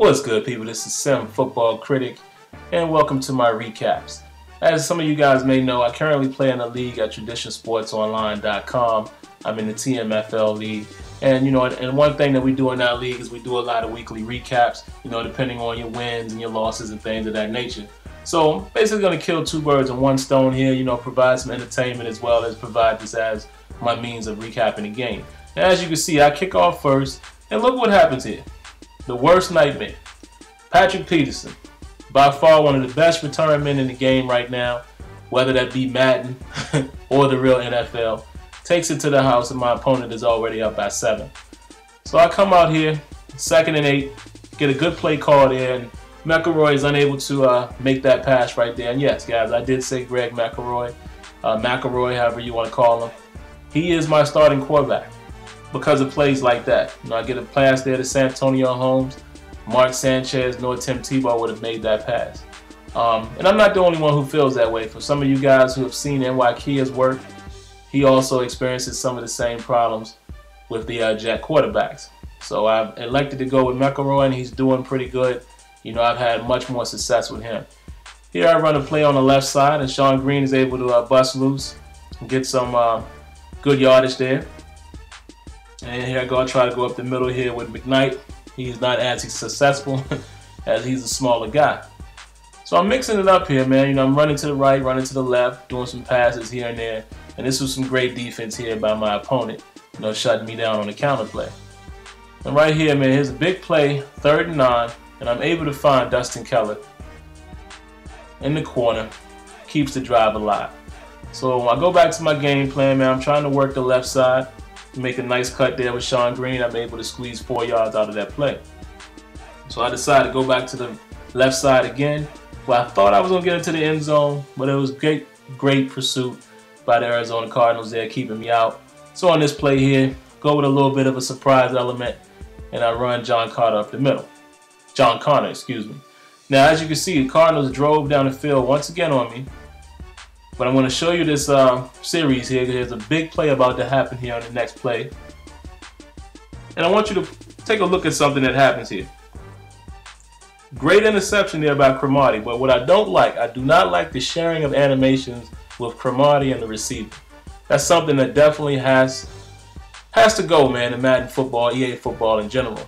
What's good, people? This is SimFBallCritic, and welcome to my recaps. As some of you guys may know, I currently play in a league at TraditionsSportsOnline.com. I'm in the TMFL league, and and one thing that we do in that league is we do a lot of weekly recaps. Depending on your wins and your losses and things of that nature. So basically, going to kill two birds with one stone here. Provide some entertainment as well as provide this as my means of recapping the game. Now, as you can see, I kick off first, and look what happens here. The worst nightmare. Patrick Peterson, by far one of the best return men in the game right now, whether that be Madden or the real NFL, takes it to the house, and my opponent is already up by 7. So I come out here, 2nd and 8, get a good play call there, and McElroy is unable to make that pass right there. And yes, guys, I did say Greg McElroy, however you want to call him. He is my starting quarterback because of plays like that. I get a pass there to Santonio Holmes, Mark Sanchez, nor Tim Tebow would have made that pass. And I'm not the only one who feels that way. For some of you guys who have seen NY Kia's work, he also experiences some of the same problems with the Jet quarterbacks. So I've elected to go with McElroy, and he's doing pretty good. I've had much more success with him. Here I run a play on the left side, and Sean Green is able to bust loose and get some good yardage there. And here I go, I try to go up the middle here with McKnight. He's not as successful as he's a smaller guy. So I'm mixing it up here, man. I'm running to the right, running to the left, doing some passes here and there. And this was some great defense here by my opponent, shutting me down on the counter play. And right here, man, here's a big play, 3rd and 9, and I'm able to find Dustin Keller in the corner, keeps the drive alive. So I go back to my game plan, man. I'm trying to work the left side, make a nice cut there with Sean Green. I'm able to squeeze 4 yards out of that play. So I decided to go back to the left side again. Well, I thought I was going to get into the end zone, but it was great pursuit by the Arizona Cardinals there, keeping me out. So on this play here, go with a little bit of a surprise element, and I run John Connor up the middle. John Connor, excuse me. Now, as you can see, the Cardinals drove down the field once again on me. But I'm going to show you this series here. There's a big play about to happen here on the next play. And I want you to take a look at something that happens here. Great interception there by Cromartie, but what I do not like the sharing of animations with Cromartie and the receiver. That's something that definitely has to go, man, in Madden football, EA football in general.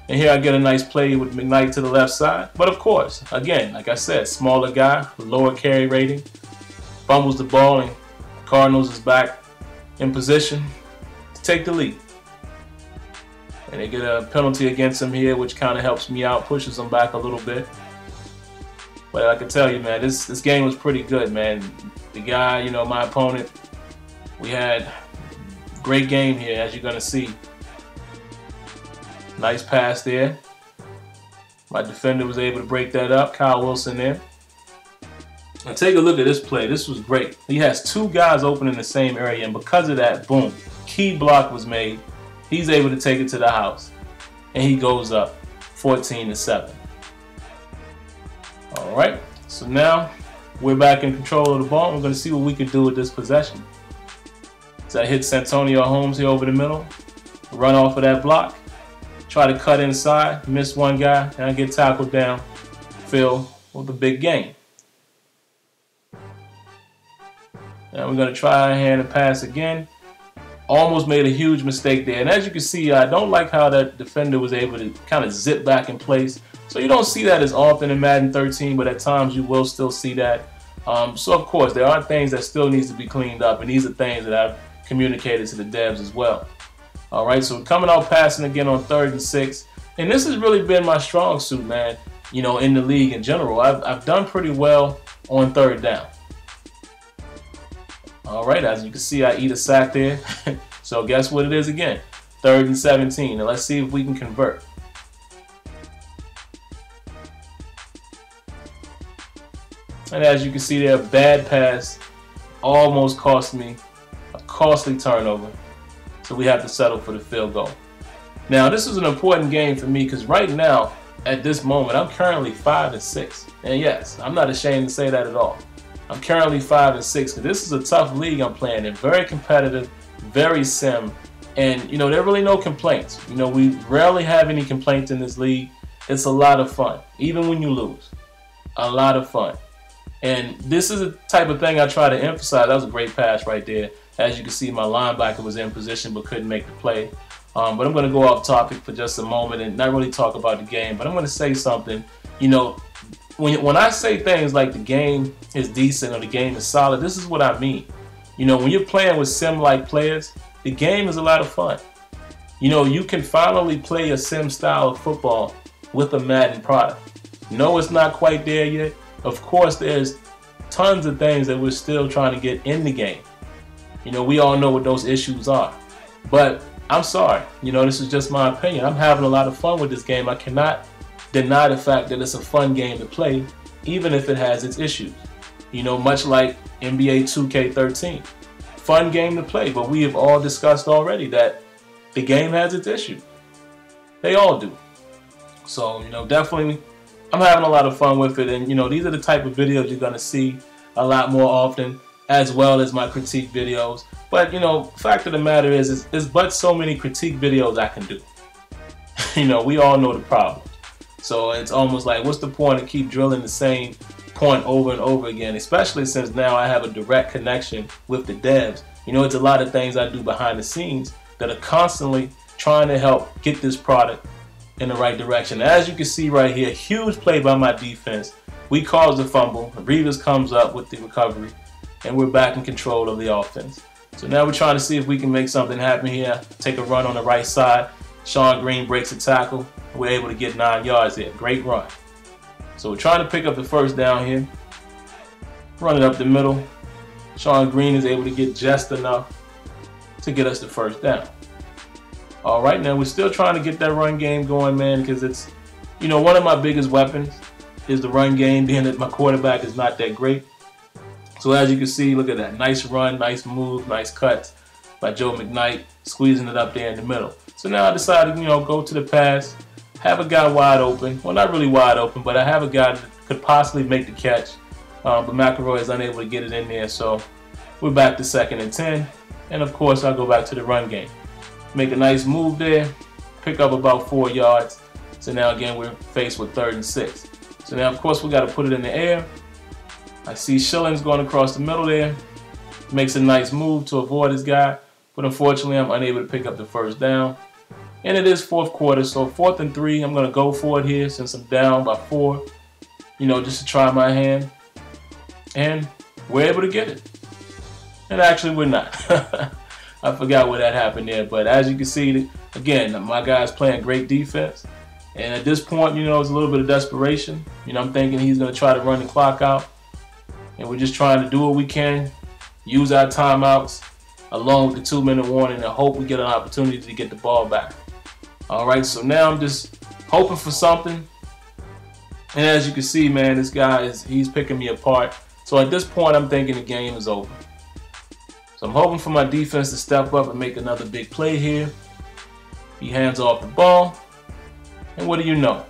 And here I get a nice play with McKnight to the left side. But of course, again, like I said, smaller guy, lower carry rating, fumbles the ball, and Cardinals is back in position to take the lead. And they get a penalty against him here, which kind of helps me out, pushes them back a little bit. But I can tell you, man, this game was pretty good, man. The guy, my opponent, we had a great game here, as you're going to see. Nice pass there. My defender was able to break that up. Kyle Wilson there. Now take a look at this play. This was great. He has 2 guys open in the same area, and because of that, boom, key block was made. He's able to take it to the house, and he goes up 14-7. All right, so now we're back in control of the ball. We're going to see what we can do with this possession. So I hit Santonio Holmes here over the middle, run off of that block, try to cut inside, miss one guy, and I get tackled down, Phil, with a big gain. Now we're going to try our hand and pass again. Almost made a huge mistake there. And as you can see, I don't like how that defender was able to kind of zip back in place. So you don't see that as often in Madden 13, but at times you will still see that. So of course, there are things that still needs to be cleaned up, and these are things that I've communicated to the devs as well. All right, so coming out passing again on 3rd and 6. And this has really been my strong suit, man, in the league in general. I've done pretty well on 3rd down. All right, as you can see, I eat a sack there. So guess what it is again? 3rd and 17. And let's see if we can convert. And as you can see there, bad pass almost cost me a costly turnover. So we have to settle for the field goal. Now, this is an important game for me because right now, at this moment, I'm currently 5-6. And yes, I'm not ashamed to say that at all. I'm currently 5-6 because this is a tough league I'm playing in. Very competitive, very sim, and there are really no complaints. We rarely have any complaints in this league. It's a lot of fun, even when you lose. A lot of fun. And this is the type of thing I try to emphasize. That was a great pass right there. As you can see, my linebacker was in position but couldn't make the play. But I'm going to go off topic for just a moment and not really talk about the game. But I'm going to say something. You know, when I say things like the game is decent or the game is solid, this is what I mean. You know, when you're playing with sim-like players, the game is a lot of fun. You know, you can finally play a sim style of football with a Madden product. No, it's not quite there yet. Of course, there's tons of things that we're still trying to get in the game. You know, we all know what those issues are. But I'm sorry, you know, this is just my opinion. I'm having a lot of fun with this game. I cannot deny the fact that it's a fun game to play, even if it has its issues. You know, much like NBA 2K13. Fun game to play, but we have all discussed already that the game has its issues. They all do. So, you know, definitely I'm having a lot of fun with it. And, you know, these are the type of videos you're going to see a lot more often, as well as my critique videos. But, you know, fact of the matter is but so many critique videos I can do. You know, we all know the problem. So it's almost like, what's the point of keep drilling the same point over and over again, especially since now I have a direct connection with the devs. You know, it's a lot of things I do behind the scenes that are constantly trying to help get this product in the right direction. As you can see right here, huge play by my defense. We caused a fumble. Revis comes up with the recovery, and we're back in control of the offense. So now we're trying to see if we can make something happen here. Take a run on the right side. Sean Green breaks a tackle. We're able to get 9 yards there. Great run. So we're trying to pick up the first down here. Run it up the middle. Sean Green is able to get just enough to get us the first down. All right, now we're still trying to get that run game going, man, because it's, you know, one of my biggest weapons is the run game, being that my quarterback is not that great. So as you can see, look at that. Nice run, nice move, nice cuts by Joe McKnight, squeezing it up there in the middle. So now I decided, you know, go to the pass, have a guy wide open. Well, not really wide open, but I have a guy that could possibly make the catch. But McElroy is unable to get it in there. So we're back to 2nd and 10. And of course, I'll go back to the run game. Make a nice move there, pick up about 4 yards. So now again, we're faced with 3rd and 6. So now, of course, we got to put it in the air. I see Schilling's going across the middle there. Makes a nice move to avoid his guy. But unfortunately, I'm unable to pick up the first down. And it is 4th quarter, so 4th and 3, I'm going to go for it here since I'm down by 4, you know, just to try my hand. And we're able to get it. And actually, we're not. I forgot where that happened there. But as you can see, again, my guy's playing great defense. And at this point, you know, it's a little bit of desperation. You know, I'm thinking he's going to try to run the clock out. And we're just trying to do what we can, use our timeouts, along with the 2-minute warning, and hope we get an opportunity to get the ball back. All right, so now I'm just hoping for something. And as you can see, man, this guy he's picking me apart. So at this point, I'm thinking the game is over. So I'm hoping for my defense to step up and make another big play here. He hands off the ball. And what do you know?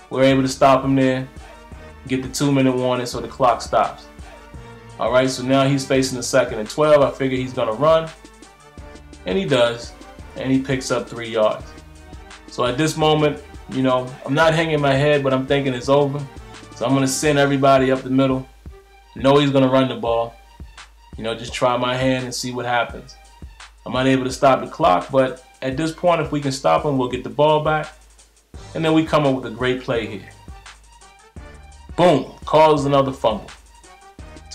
We're able to stop him there, get the 2-minute warning so the clock stops. All right, so now he's facing the 2nd and 12. I figure he's going to run. And he does. And he picks up 3 yards. So at this moment, you know, I'm not hanging my head, but I'm thinking it's over. So I'm going to send everybody up the middle. Know he's going to run the ball. You know, just try my hand and see what happens. I'm unable to stop the clock, but at this point, if we can stop him, we'll get the ball back. And then we come up with a great play here. Boom, causes another fumble.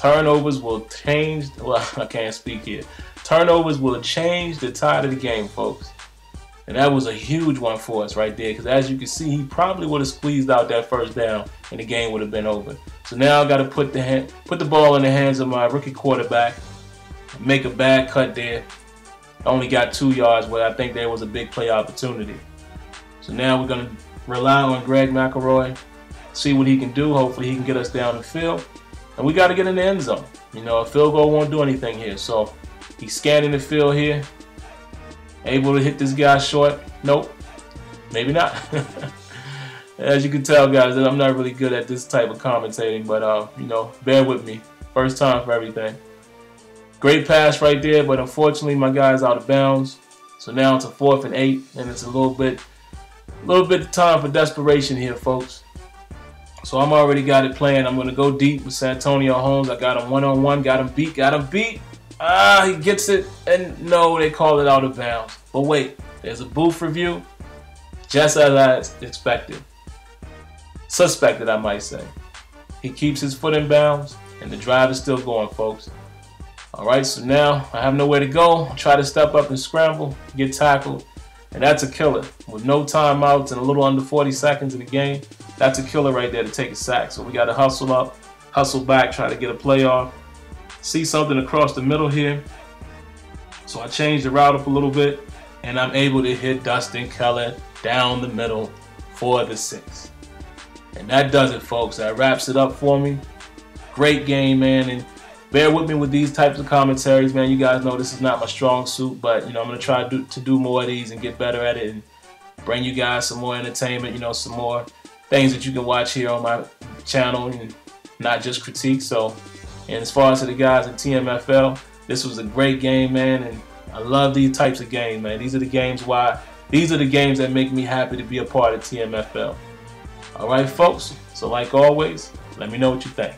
Turnovers will change, well, I can't speak here. Turnovers will change the tide of the game, folks. And that was a huge one for us right there, because as you can see, he probably would have squeezed out that first down and the game would have been over. So now I got to put the ball in the hands of my rookie quarterback, make a bad cut there. I only got 2 yards, where I think there was a big play opportunity. So now we're going to rely on Greg McElroy, see what he can do. Hopefully he can get us down the field. And we got to get in the end zone. You know, a field goal won't do anything here. So he's scanning the field here. Able to hit this guy short? Nope. Maybe not. As you can tell, guys, that I'm not really good at this type of commentating, but you know, bear with me. First time for everything. Great pass right there, but unfortunately my guy's out of bounds. So now it's a 4th and 8, and it's a little bit A little bit of time for desperation here, folks. So I'm already got it planned. I'm going to go deep with Santonio Holmes. I got him one-on-one, got him beat. He gets it, and no, they call it out of bounds. But wait, there's a booth review, just as I expected. Suspected, I might say. He keeps his foot in bounds, and the drive is still going, folks. All right, so now I have nowhere to go. I'll try to step up and scramble, get tackled, and that's a killer. With no timeouts and a little under 40 seconds in the game, that's a killer right there to take a sack. So we got to hustle up, hustle back, try to get a play off. See something across the middle here. So I changed the route up a little bit, and I'm able to hit Dustin Keller down the middle for the 6. And that does it, folks. That wraps it up for me. Great game, man. And bear with me with these types of commentaries, man. You guys know this is not my strong suit, but I'm going to try to do more of these and get better at it and bring you guys some more entertainment, some more things that you can watch here on my channel and not just critique. So, and as far as to the guys in TMFL, this was a great game, man, and I love these types of games, man. These are the games that make me happy to be a part of TMFL. All right, folks. So like always, let me know what you think.